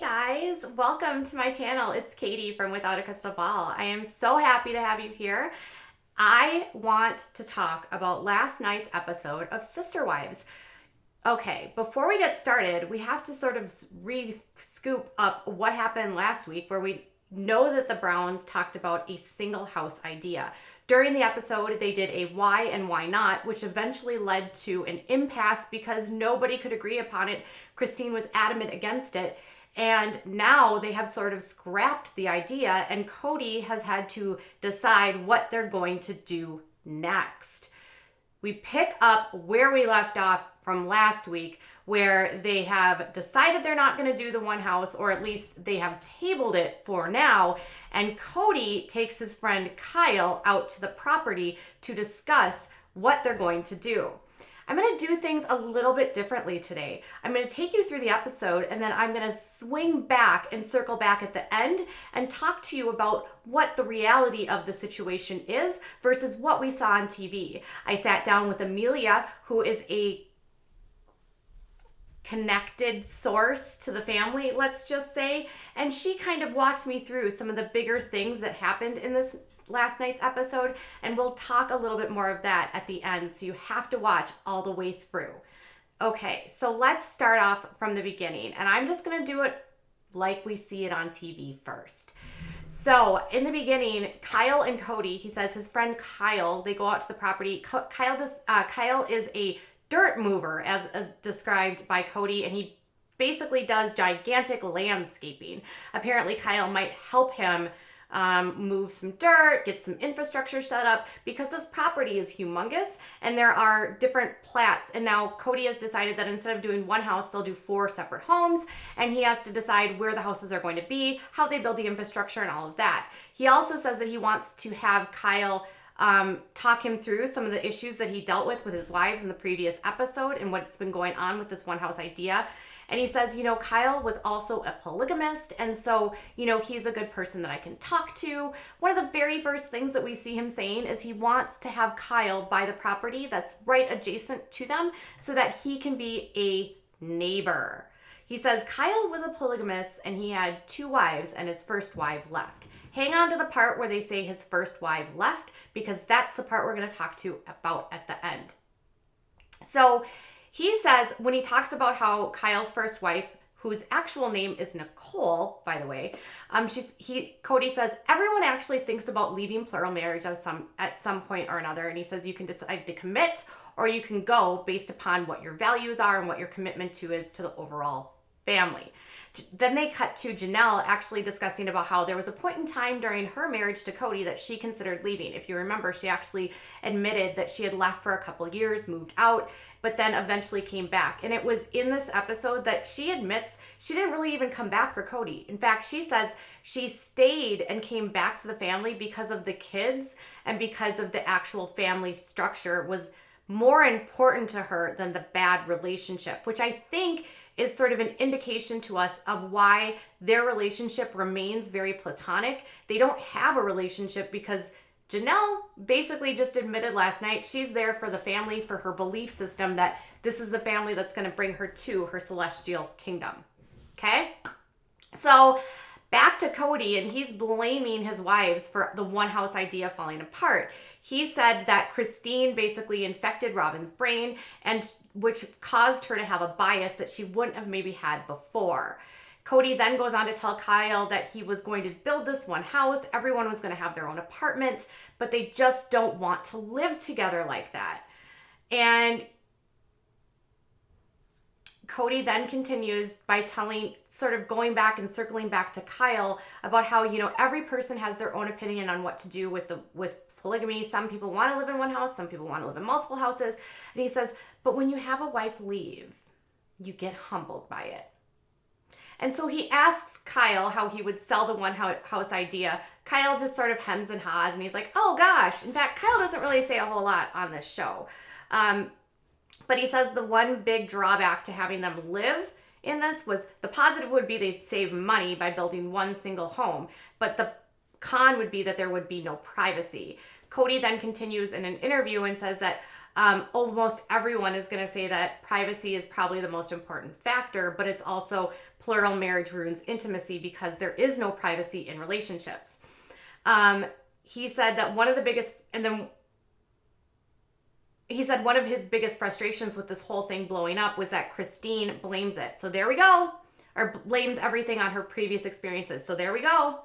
guys, welcome to my channel. It's Katie from Without a Crystal Ball. I am so happy to have you here. I want to talk about last night's episode of Sister Wives. Okay, before we get started, we have to sort of scoop up what happened last week, where we know that the Browns talked about a single house idea. During the episode, they did a why and why not, which eventually led to an impasse because nobody could agree upon it. Christine was adamant against it. And now they have sort of scrapped the idea, and Kody has had to decide what they're going to do next. We pick up where we left off from last week, where they have decided they're not going to do the one house, or at least they have tabled it for now. And Kody takes his friend Kyle out to the property to discuss what they're going to do. I'm going to do things a little bit differently today. I'm going to take you through the episode, and then I'm going to swing back and circle back at the end and talk to you about what the reality of the situation is versus what we saw on TV. I sat down with Amelia, who is a connected source to the family, let's just say, and she kind of walked me through some of the bigger things that happened in this last night's episode, and we'll talk a little bit more of that at the end, so you have to watch all the way through. Okay, so let's start off from the beginning, and I'm just going to do it like we see it on TV first. So in the beginning, Kyle and Kody, he says his friend Kyle, they go out to the property. Kyle is a dirt mover, as described by Kody, and he basically does gigantic landscaping. Apparently Kyle might help him move some dirt, get some infrastructure set up, because this property is humongous and there are different plats. And now Kody has decided that instead of doing one house, they'll do 4 separate homes, and he has to decide where the houses are going to be, how they build the infrastructure, and all of that. He also says that he wants to have Kyle talk him through some of the issues that he dealt with his wives in the previous episode and what's been going on with this one house idea. And he says, Kyle was also a polygamist, and so, he's a good person that I can talk to. One of the very first things that we see him saying is he wants to have Kyle buy the property that's right adjacent to them so that he can be a neighbor. He says Kyle was a polygamist and he had 2 wives and his first wife left. Hang on to the part where they say his first wife left, because that's the part we're going to talk to about at the end. So he says, when he talks about how Kyle's first wife, whose actual name is Nicole, by the way, Kody says everyone actually thinks about leaving plural marriage at some point or another, and he says you can decide to commit or you can go based upon what your values are and what your commitment to is to the overall family. Then they cut to Janelle actually discussing about how there was a point in time during her marriage to Kody that she considered leaving. If you remember, she actually admitted that she had left for a couple of years, moved out, but then eventually came back. And it was in this episode that she admits she didn't really even come back for Kody. In fact, she says she stayed and came back to the family because of the kids and because of the actual family structure was more important to her than the bad relationship, which I think is sort of an indication to us of why their relationship remains very platonic. They don't have a relationship because Janelle basically just admitted last night she's there for the family, for her belief system that this is the family that's going to bring her to her celestial kingdom. Okay? So back to Kody, and he's blaming his wives for the one house idea falling apart. He said that Christine basically infected Robyn's brain, and which caused her to have a bias that she wouldn't have maybe had before. Kody then goes on to tell Kyle that he was going to build this one house. Everyone was going to have their own apartment, but they just don't want to live together like that. And Kody then continues by sort of going back and circling back to Kyle about how, every person has their own opinion on what to do with polygamy. Some people want to live in one house, some people want to live in multiple houses. And he says, but when you have a wife leave, you get humbled by it. And so he asks Kyle how he would sell the one house idea. Kyle just sort of hems and haws, and he's like, oh gosh. In fact, Kyle doesn't really say a whole lot on this show. But he says the one big drawback to having them live in this was the positive would be they'd save money by building one single home. But the con would be that there would be no privacy. Kody then continues in an interview and says that Almost everyone is going to say that privacy is probably the most important factor, but it's also plural marriage ruins intimacy because there is no privacy in relationships. He said that one of his biggest frustrations with this whole thing blowing up was that Christine blames it. So there we go. Or blames everything on her previous experiences. So there we go.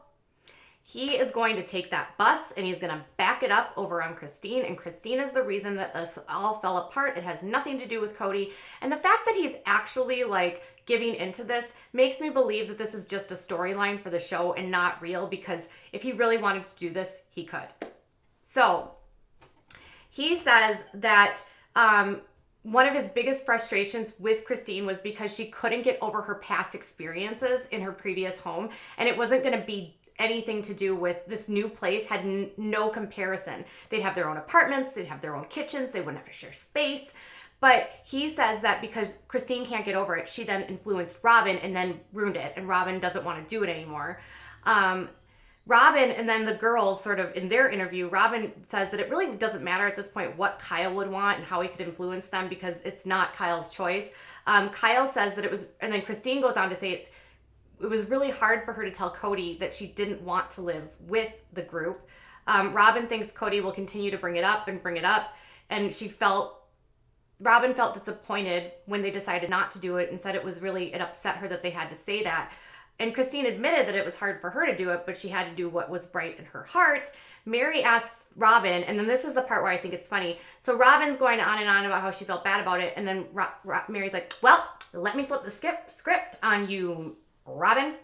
He is going to take that bus and he's going to back it up over on Christine. And Christine is the reason that this all fell apart. It has nothing to do with Kody. And the fact that he's actually like giving into this makes me believe that this is just a storyline for the show and not real, because if he really wanted to do this, he could. So he says that one of his biggest frustrations with Christine was because she couldn't get over her past experiences in her previous home. And it wasn't going to be anything to do with this new place, had no comparison. They'd have their own apartments, they'd have their own kitchens, they wouldn't have to share space. But he says that because Christine can't get over it, she then influenced Robyn and then ruined it. And Robyn doesn't want to do it anymore. Robyn and then the girls sort of in their interview, Robyn says that it really doesn't matter at this point what Kyle would want and how he could influence them because it's not Kyle's choice. Kyle says that it was, and then Christine goes on to say it was really hard for her to tell Kody that she didn't want to live with the group. Robyn thinks Kody will continue to bring it up, and Robyn felt disappointed when they decided not to do it and said it upset her that they had to say that. And Christine admitted that it was hard for her to do it, but she had to do what was right in her heart. Mary asks Robyn, and then this is the part where I think it's funny. So Robyn's going on and on about how she felt bad about it, and then Mary's like, well, let me flip the script on you, Robyn.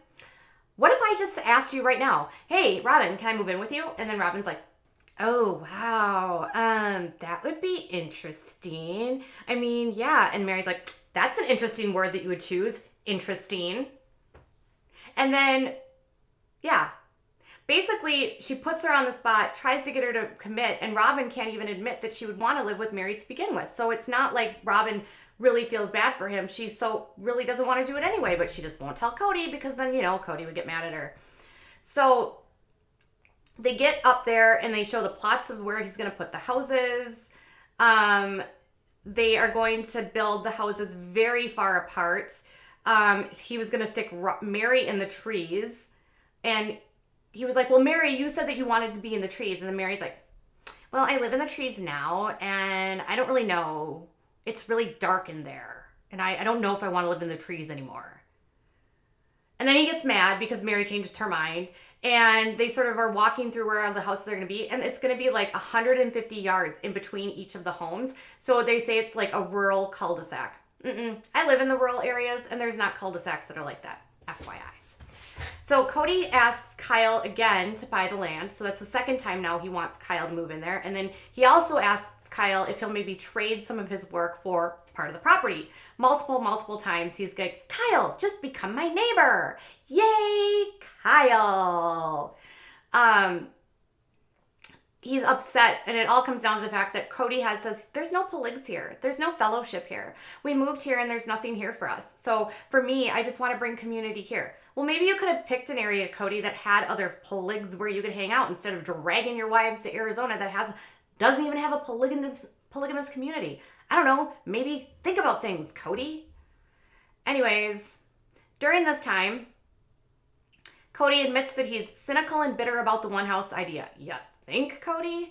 What if I just asked you right now, hey, Robyn, can I move in with you? And then Robyn's like, oh, wow, that would be interesting. I mean, yeah. And Mary's like, that's an interesting word that you would choose, interesting. And then, yeah, basically she puts her on the spot, tries to get her to commit, and Robyn can't even admit that she would want to live with Mary to begin with. So it's not like Robyn really feels bad for him. She really doesn't want to do it anyway, but she just won't tell Kody because then, Kody would get mad at her. So they get up there and they show the plots of where he's going to put the houses. They are going to build the houses very far apart. He was going to stick Mary in the trees. And he was like, well, Mary, you said that you wanted to be in the trees. And then Mary's like, well, I live in the trees now and I don't really know. It's really dark in there. And I don't know if I want to live in the trees anymore. And then he gets mad because Mary changed her mind. And they sort of are walking through where the houses are going to be. And it's going to be like 150 yards in between each of the homes. So they say it's like a rural cul-de-sac. I live in the rural areas and there's not cul-de-sacs that are like that. FYI. So Kody asks Kyle again to buy the land. So that's the second time now he wants Kyle to move in there. And then he asks Kyle if he'll maybe trade some of his work for part of the property. Multiple times he's like, Kyle, just become my neighbor. Yay, Kyle. He's upset, and it all comes down to the fact that Kody says, there's no poligs here. There's no fellowship here. We moved here and there's nothing here for us. So for me, I just want to bring community here. Well, maybe you could have picked an area, Kody, that had other poligs where you could hang out instead of dragging your wives to Arizona that doesn't even have a polygamous community. I don't know. Maybe think about things, Kody. Anyways, during this time, Kody admits that he's cynical and bitter about the one house idea. Yeah. Think, Kody?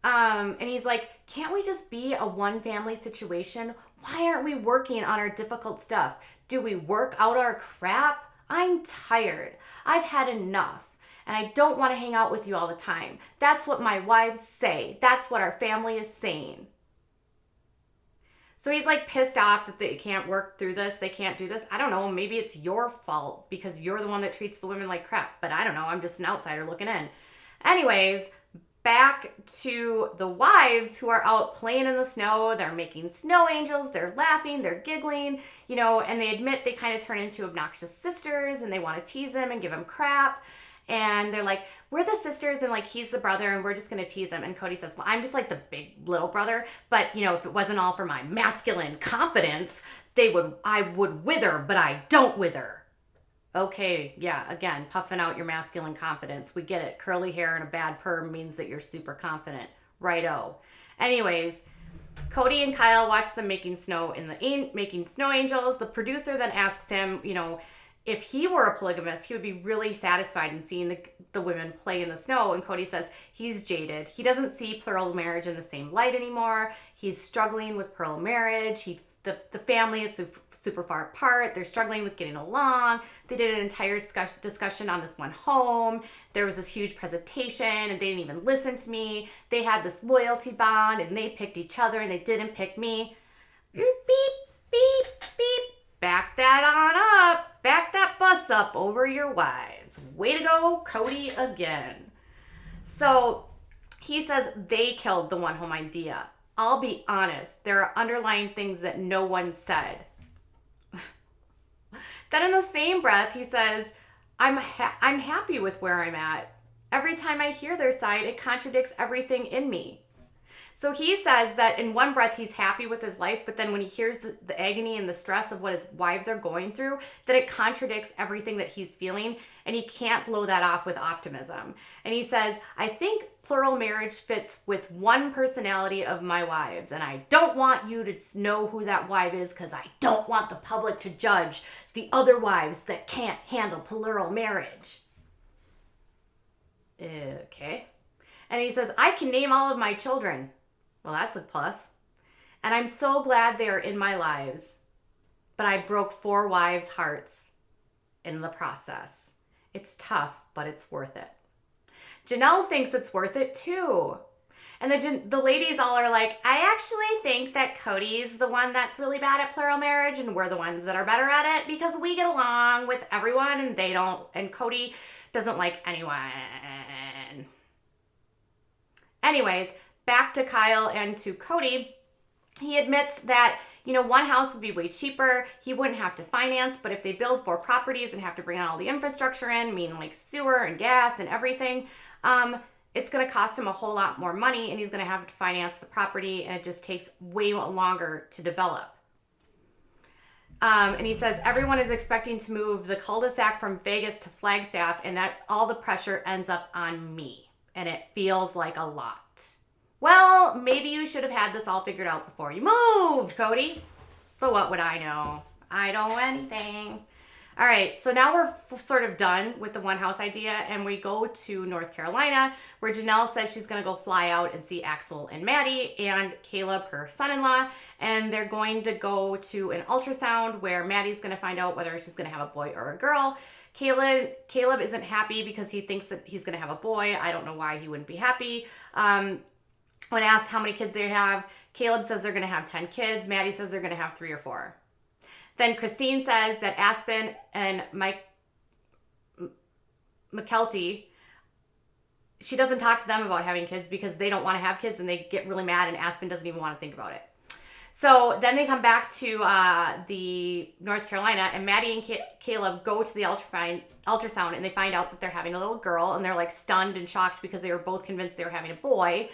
And he's like, can't we just be a one family situation? Why aren't we working on our difficult stuff? Do we work out our crap? I'm tired. I've had enough. And I don't want to hang out with you all the time. That's what my wives say. That's what our family is saying. So he's like pissed off that they can't work through this. They can't do this. I don't know. Maybe it's your fault because you're the one that treats the women like crap. But I don't know. I'm just an outsider looking in. Anyways, back to the wives who are out playing in the snow. They're making snow angels. They're laughing. They're giggling, and they admit they kind of turn into obnoxious sisters and they want to tease him and give him crap. And they're like, we're the sisters and like he's the brother and we're just going to tease him. And Kody says, well, I'm just like the big little brother. But, if it wasn't all for my masculine confidence, I would wither, but I don't wither. Okay, yeah, again, puffing out your masculine confidence. We get it. Curly hair and a bad perm means that you're super confident. Righto. Anyways, Kody and Kyle watch them making snow angels. The producer then asks him, if he were a polygamist, he would be really satisfied in seeing the women play in the snow. And Kody says he's jaded. He doesn't see plural marriage in the same light anymore. He's struggling with plural marriage. The family is super far apart. They're struggling with getting along. They did an entire discussion on this one home. There was this huge presentation and they didn't even listen to me. They had this loyalty bond and they picked each other and they didn't pick me. Beep, beep, beep. Back that on up. Back that bus up over your wives. Way to go, Kody again. So he says they killed the one home idea. I'll be honest, there are underlying things that no one said. Then in the same breath, he says, I'm happy with where I'm at. Every time I hear their side, it contradicts everything in me. So he says that in one breath, he's happy with his life, but then when he hears the agony and the stress of what his wives are going through, that it contradicts everything that he's feeling, and he can't blow that off with optimism. And he says, I think plural marriage fits with one personality of my wives, and I don't want you to know who that wife is because I don't want the public to judge the other wives that can't handle plural marriage. Okay. And he says, I can name all of my children. Well, that's a plus. And I'm so glad they are in my lives. But I broke 4 wives' hearts in the process. It's tough, but it's worth it. Janelle thinks it's worth it too. And the ladies all are like, I actually think that Kody's the one that's really bad at plural marriage and we're the ones that are better at it because we get along with everyone and they don't. And Kody doesn't like anyone. Anyways, back to Kyle and to Kody. He admits that, one house would be way cheaper. He wouldn't have to finance, but if they build 4 properties and have to bring all the infrastructure in, meaning like sewer and gas and everything, it's going to cost him a whole lot more money and he's going to have to finance the property and it just takes way longer to develop. And he says, everyone is expecting to move the cul-de-sac from Vegas to Flagstaff and that all the pressure ends up on me. And it feels like a lot. Well, maybe you should have had this all figured out before you moved, Kody. But what would I know? I don't know anything. All right, so now we're sort of done with the one house idea and we go to North Carolina where Janelle says she's going to go fly out and see Axel and Maddy and Caleb, her son-in-law, and they're going to go to an ultrasound where Maddy's going to find out whether she's going to have a boy or a girl. Caleb isn't happy because he thinks that he's going to have a boy. I don't know why he wouldn't be happy. When asked how many kids they have, Caleb says they're going to have 10 kids. Maddy says they're going to have 3 or 4. Then Christine says that Aspen and McKelty, she doesn't talk to them about having kids because they don't want to have kids and they get really mad and Aspen doesn't even want to think about it. So then they come back to the North Carolina and Maddy and Caleb go to the ultrasound and they find out that they're having a little girl and they're like stunned and shocked because they were both convinced they were having a boy.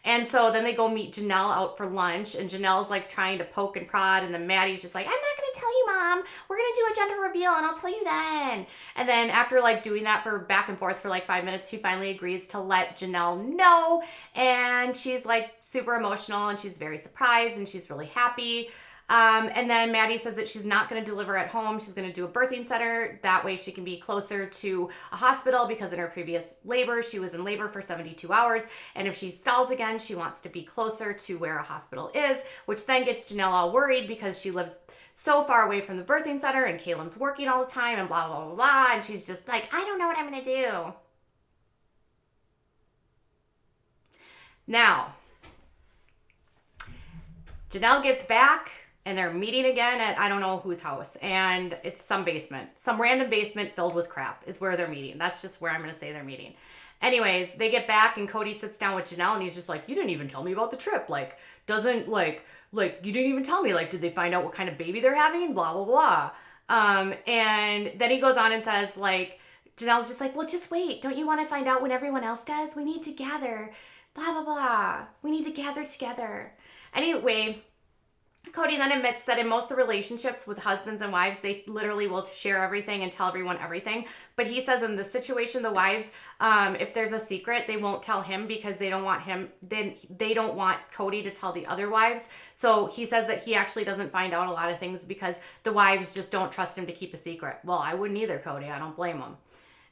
And so then they go meet Janelle out for lunch and Janelle's like trying to poke and prod and then Maddy's just like, I'm not going to tell you, Mom. We're going to do a gender reveal and I'll tell you then. And then after like doing that for back and forth for like 5 minutes, she finally agrees to let Janelle know. And she's like super emotional and she's very surprised and she's really happy. And then Maddy says that she's not going to deliver at home. She's going to do a birthing center. That way she can be closer to a hospital because in her previous labor, she was in labor for 72 hours. And if she stalls again, she wants to be closer to where a hospital is, which then gets Janelle all worried because she lives so far away from the birthing center and Caleb's working all the time and blah, blah, blah, blah. And she's just like, I don't know what I'm going to do. Now, Janelle gets back. And they're meeting again at I don't know whose house. And it's some basement. Some random basement filled with crap is where they're meeting. That's just where I'm going to say they're meeting. Anyways, they get back and Kody sits down with Janelle and he's just like, you didn't even tell me about the trip. Like, you didn't even tell me. Like, did they find out what kind of baby they're having? Blah, blah, blah. And then he goes on and says, like, Janelle's just like, well, just wait. Don't you want to find out when everyone else does? We need to gather. Blah, blah, blah. We need to gather together. Anyway, Kody then admits that in most of the relationships with husbands and wives, they literally will share everything and tell everyone everything. But he says in this situation, the wives, if there's a secret, they won't tell him because they don't want him, then they don't want Kody to tell the other wives. So he says that he actually doesn't find out a lot of things because the wives just don't trust him to keep a secret. Well, I wouldn't either, Kody. I don't blame him.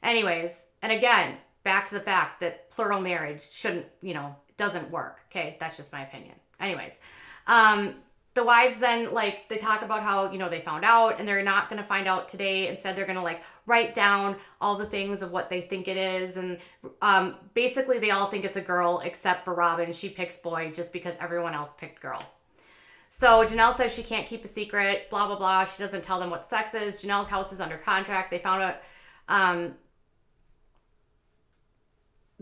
Anyways, and again, back to the fact that plural marriage shouldn't, doesn't work. Okay, that's just my opinion. Anyways, the wives then, they talk about how, they found out and they're not going to find out today. Instead, they're going to, write down all the things of what they think it is. And basically, they all think it's a girl except for Robyn. She picks boy just because everyone else picked girl. So Janelle says she can't keep a secret, blah, blah, blah. She doesn't tell them what sex is. Janelle's house is under contract. They found out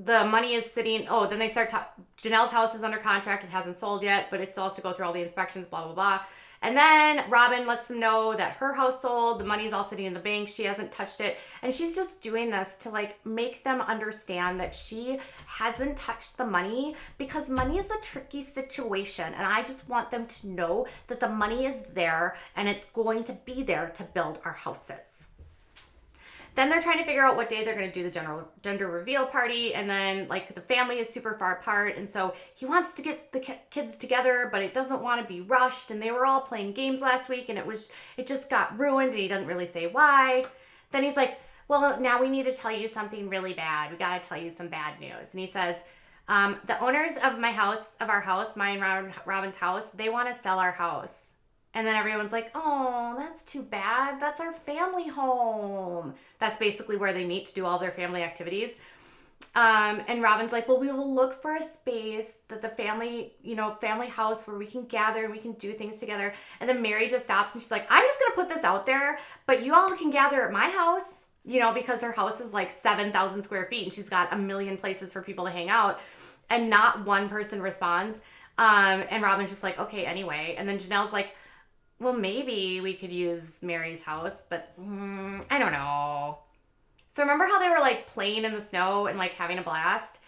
the money is sitting, then they start Janelle's house is under contract. It hasn't sold yet, but it still has to go through all the inspections, blah, blah, blah. And then Robyn lets them know that her house sold. The money's all sitting in the bank. She hasn't touched it. And she's just doing this to make them understand that she hasn't touched the money because money is a tricky situation. And I just want them to know that the money is there and it's going to be there to build our houses. Then they're trying to figure out what day they're going to do the gender reveal party. And then the family is super far apart. And so he wants to get the kids together, but it doesn't want to be rushed. And they were all playing games last week and it just got ruined. And he doesn't really say why. Then he's like, well, now we need to tell you something really bad. We got to tell you some bad news. And he says, the owners of our house, mine and Robyn's house, they want to sell our house. And then everyone's like, oh, that's too bad. That's our family home. That's basically where they meet to do all their family activities. And Robyn's like, well, we will look for a space that the family house where we can gather and we can do things together. And then Mary just stops and she's like, I'm just going to put this out there, but you all can gather at my house, because her house is 7,000 square feet and she's got a million places for people to hang out. And not one person responds. And Robyn's just like, okay, anyway. And then Janelle's like, well, maybe we could use Mary's house, but I don't know. So remember how they were playing in the snow and having a blast?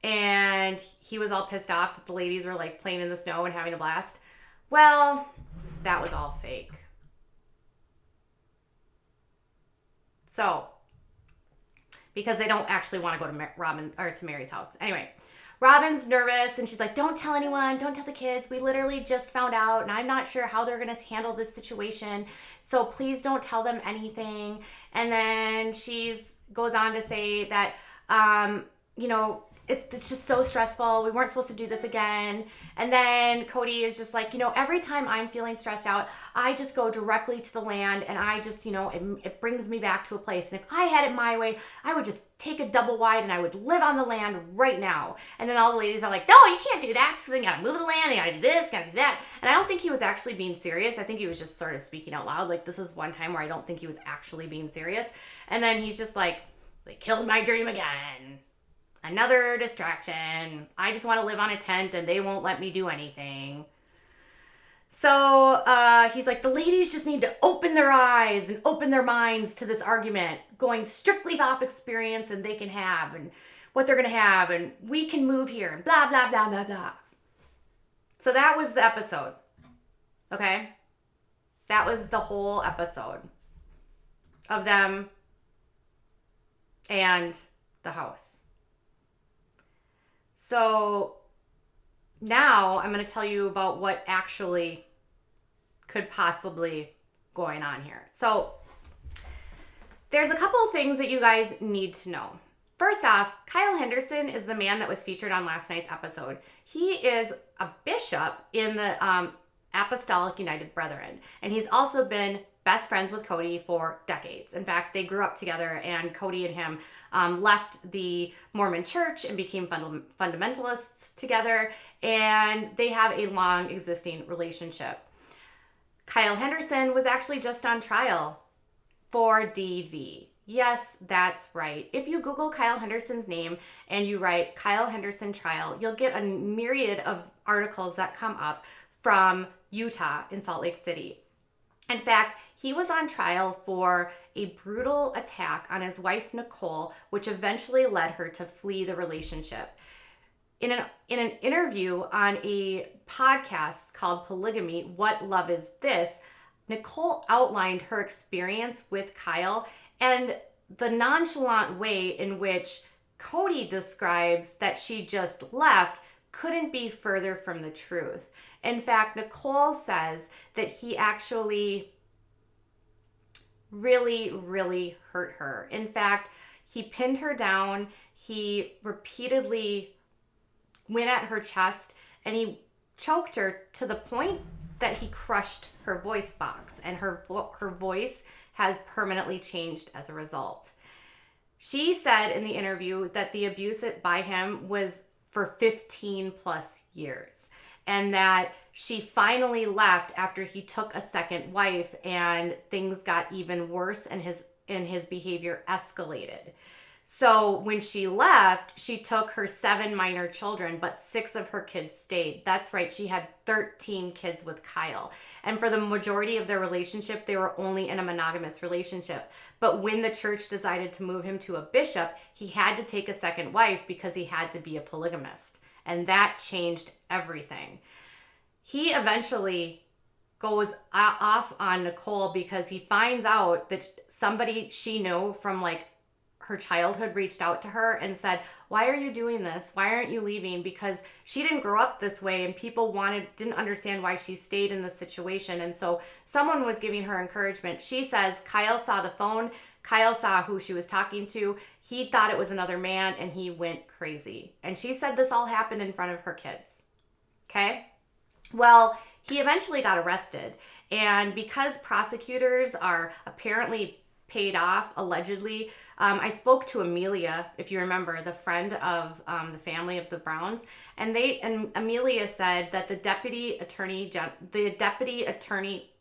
And he was all pissed off that the ladies were playing in the snow and having a blast? Well, that was all fake. So, because they don't actually want to go to Robyn or to Mary's house. Anyway, Robyn's nervous and she's like, don't tell anyone, don't tell the kids. We literally just found out and I'm not sure how they're going to handle this situation. So please don't tell them anything. And then goes on to say that, it's just so stressful. We weren't supposed to do this again. And then Kody is just like, every time I'm feeling stressed out, I just go directly to the land and I just, it brings me back to a place. And if I had it my way, I would just take a double wide and I would live on the land right now. And then all the ladies are like, no, you can't do that because then you gotta move the land, you gotta do this, you gotta do that. And I don't think he was actually being serious. I think he was just sort of speaking out loud. This is one time where I don't think he was actually being serious. And then he's just like, they killed my dream again. Another distraction. I just want to live on a tent and they won't let me do anything. So he's like, the ladies just need to open their eyes and open their minds to this argument, going strictly off experience and they can have and what they're going to have and we can move here and blah, blah, blah, blah, blah. So that was the episode. Okay? That was the whole episode of them and the house. So now I'm going to tell you about what actually could possibly going on here. So there's a couple of things that you guys need to know. First off, Kyle Henderson is the man that was featured on last night's episode. He is a bishop in the Apostolic United Brethren, and he's also been best friends with Kody for decades. In fact, they grew up together, and Kody and him left the Mormon church and became fundamentalists together, and they have a long existing relationship. Kyle Henderson was actually just on trial for DV. Yes, that's right. If you Google Kyle Henderson's name and you write Kyle Henderson trial, you'll get a myriad of articles that come up from Utah in Salt Lake City. In fact, he was on trial for a brutal attack on his wife, Nicole, which eventually led her to flee the relationship. In an interview on a podcast called Polygamy, What Love Is This, Nicole outlined her experience with Kyle and the nonchalant way in which Kody describes that she just left couldn't be further from the truth. In fact, Nicole says that he actually really, really hurt her. In fact, he pinned her down. He repeatedly went at her chest and he choked her to the point that he crushed her voice box, and her voice has permanently changed as a result. She said in the interview that the abuse by him was for 15 plus years, and that she finally left after he took a second wife and things got even worse and his behavior escalated. So when she left, she took her 7 minor children, but 6 of her kids stayed. That's right, she had 13 kids with Kyle. And for the majority of their relationship, they were only in a monogamous relationship. But when the church decided to move him to a bishop, he had to take a second wife because he had to be a polygamist. And that changed everything. He eventually goes off on Nicole because he finds out that somebody she knew from like her childhood reached out to her and said, why are you doing this? Why aren't you leaving? Because she didn't grow up this way and people didn't understand why she stayed in this situation. And so someone was giving her encouragement. She says Kyle saw the phone. Kyle saw who she was talking to. He thought it was another man and he went crazy. And she said this all happened in front of her kids. Okay? Well, he eventually got arrested. And because prosecutors are apparently paid off, allegedly, I spoke to Amelia, if you remember, the friend of the family of the Browns, and Amelia said that the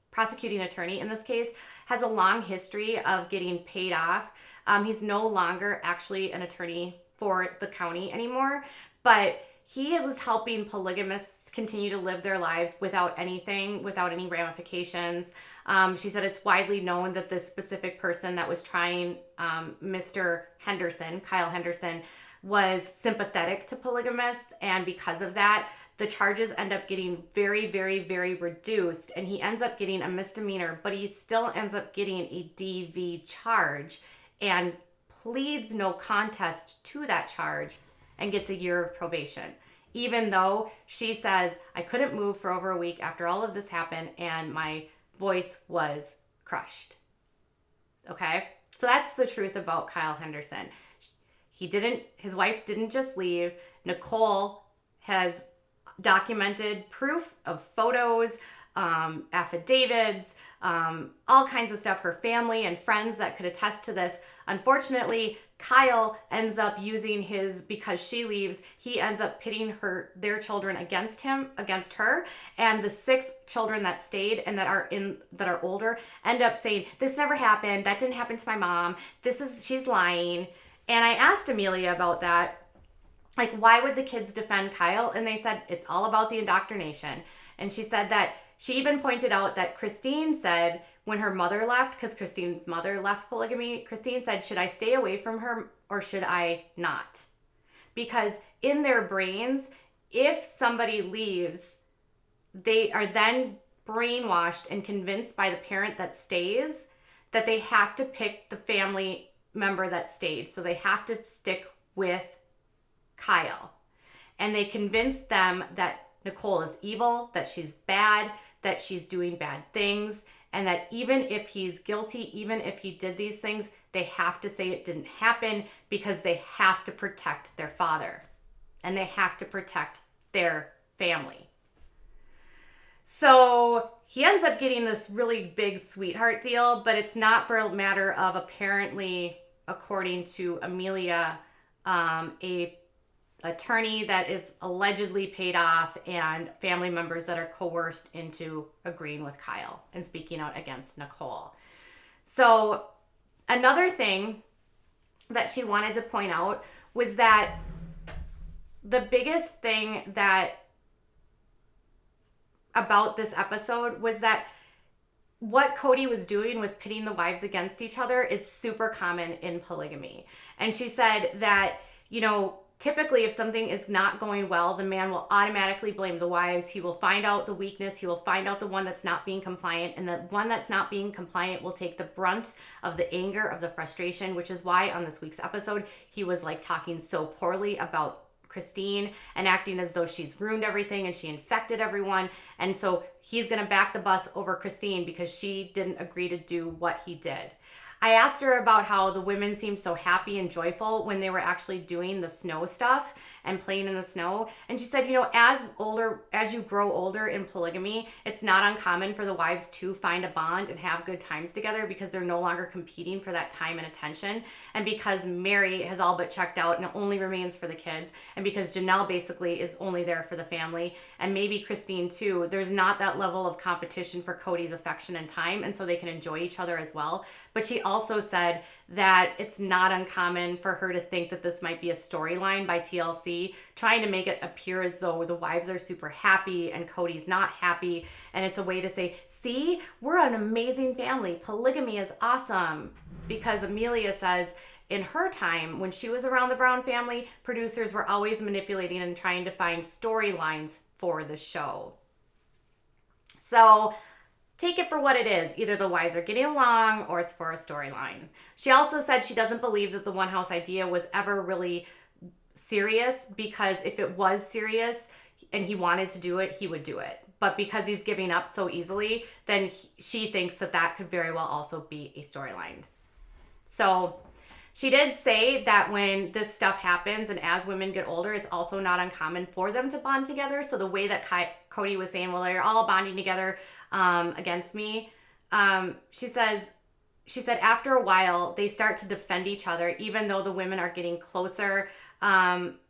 prosecuting attorney in this case has a long history of getting paid off. He's no longer actually an attorney for the county anymore, but he was helping polygamists continue to live their lives without any ramifications. She said it's widely known that this specific person that was trying Mr. Henderson, Kyle Henderson, was sympathetic to polygamists, and because of that, the charges end up getting very, very, very reduced, and he ends up getting a misdemeanor, but he still ends up getting a DV charge and pleads no contest to that charge and gets a year of probation. Even though she says, I couldn't move for over a week after all of this happened and my voice was crushed. Okay? So that's the truth about Kyle Henderson. His wife didn't just leave. Nicole has documented proof of photos, affidavits, all kinds of stuff, her family and friends that could attest to this. Unfortunately, Kyle ends up because she leaves, he ends up pitting their children against her, and the 6 children that stayed and that are older end up saying, this never happened, that didn't happen to my mom, she's lying. And I asked Amelia about that, like, why would the kids defend Kyle? And they said, it's all about the indoctrination. And she said that she even pointed out that Christine said when her mother left, because Christine's mother left polygamy, Christine said, should I stay away from her or should I not? Because in their brains, if somebody leaves, they are then brainwashed and convinced by the parent that stays that they have to pick the family member that stayed. So they have to stick with Kyle. And they convince them that Nicole is evil, that she's bad, that she's doing bad things, and that even if he's guilty, even if he did these things, they have to say it didn't happen because they have to protect their father and they have to protect their family. So he ends up getting this really big sweetheart deal, but it's not for a matter of, apparently, according to Amelia, a attorney that is allegedly paid off and family members that are coerced into agreeing with Kyle and speaking out against Nicole. So another thing that she wanted to point out was that the biggest thing about this episode was that what Kody was doing with pitting the wives against each other is super common in polygamy. And she said that, typically, if something is not going well, the man will automatically blame the wives. He will find out the weakness. He will find out the one that's not being compliant. And the one that's not being compliant will take the brunt of the anger, of the frustration, which is why on this week's episode, he was like talking so poorly about Christine and acting as though she's ruined everything and she infected everyone. And so he's going to back the bus over Christine because she didn't agree to do what he did. I asked her about how the women seemed so happy and joyful when they were actually doing the snow stuff and playing in the snow. And she said, as you grow older in polygamy, it's not uncommon for the wives to find a bond and have good times together because they're no longer competing for that time and attention. And because Mary has all but checked out and only remains for the kids. And because Janelle basically is only there for the family. And maybe Christine too, there's not that level of competition for Kody's affection and time. And so they can enjoy each other as well. But she also said that it's not uncommon for her to think that this might be a storyline by TLC, trying to make it appear as though the wives are super happy and Kody's not happy. And it's a way to say, see, we're an amazing family. Polygamy is awesome. Because Amelia says in her time, when she was around the Brown family, producers were always manipulating and trying to find storylines for the show. So take it for what it is. Either the wives are getting along or it's for a storyline. She also said she doesn't believe that the one house idea was ever really serious, because if it was serious and he wanted to do it, he would do it. But because he's giving up so easily, then she thinks that that could very well also be a storyline. So she did say that when this stuff happens and as women get older, it's also not uncommon for them to bond together. So the way that Kody was saying, well, they're all bonding together against me. She said after a while, they start to defend each other, even though the women are getting closer.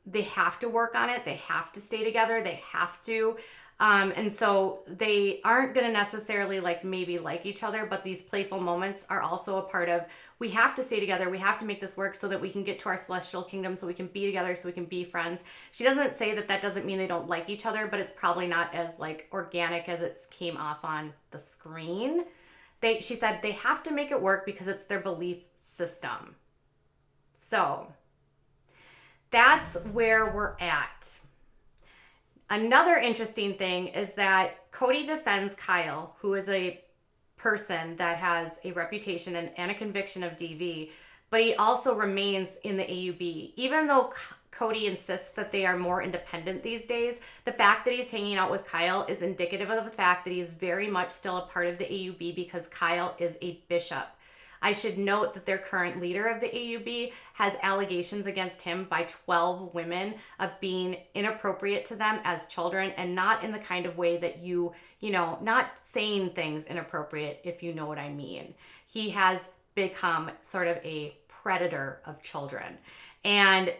They have to work on it. They have to stay together. They have to. And so they aren't going to necessarily like each other, but these playful moments are also a part of, we have to stay together. We have to make this work so that we can get to our celestial kingdom, so we can be together, so we can be friends. She doesn't say that doesn't mean they don't like each other, but it's probably not as like organic as it came off on the screen. She said they have to make it work because it's their belief system. So that's where we're at. Another interesting thing is that Kody defends Kyle, who is a person that has a reputation and a conviction of DV, but he also remains in the AUB. Even though Kody insists that they are more independent these days, the fact that he's hanging out with Kyle is indicative of the fact that he's very much still a part of the AUB because Kyle is a bishop. I should note that their current leader of the AUB has allegations against him by 12 women of being inappropriate to them as children, and not in the kind of way that not saying things inappropriate, if you know what I mean. He has become sort of a predator of children. And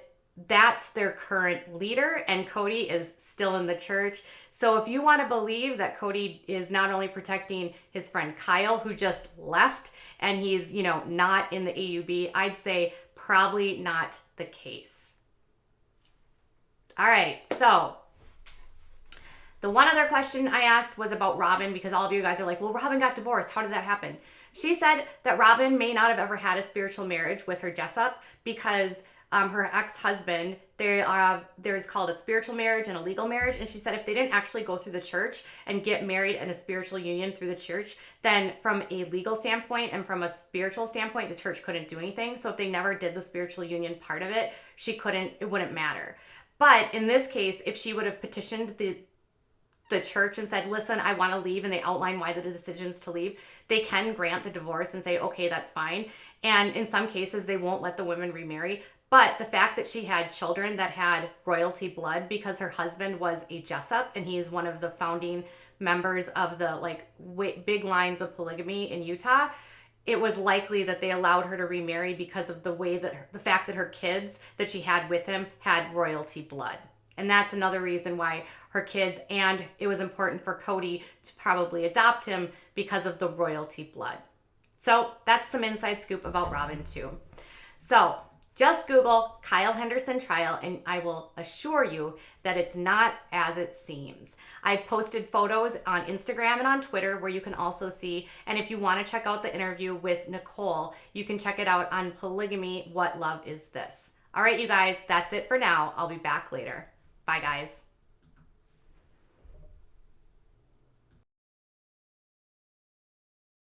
that's their current leader, and Kody is still in the church. So if you want to believe that Kody is not only protecting his friend Kyle, who just left, and he's, not in the AUB, I'd say probably not the case. All right, so the one other question I asked was about Robyn, because all of you guys are like, well, Robyn got divorced. How did that happen? She said that Robyn may not have ever had a spiritual marriage with her Jessup because her ex-husband, there's called a spiritual marriage and a legal marriage. And she said if they didn't actually go through the church and get married in a spiritual union through the church, then from a legal standpoint and from a spiritual standpoint, the church couldn't do anything. So if they never did the spiritual union part of it, it wouldn't matter. But in this case, if she would have petitioned the church and said, listen, I want to leave, and they outline why the decisions to leave, they can grant the divorce and say, okay, that's fine. And in some cases, they won't let the women remarry. But the fact that she had children that had royalty blood because her husband was a Jessup, and he is one of the founding members of the big lines of polygamy in Utah, it was likely that they allowed her to remarry because of the fact that her kids that she had with him had royalty blood. And that's another reason why her kids, and it was important for Kody to probably adopt him because of the royalty blood. So that's some inside scoop about Robyn too. So just Google Kyle Henderson trial, and I will assure you that it's not as it seems. I've posted photos on Instagram and on Twitter where you can also see, and if you want to check out the interview with Nicole, you can check it out on Polygamy, What Love Is This? All right, you guys, that's it for now. I'll be back later. Bye, guys.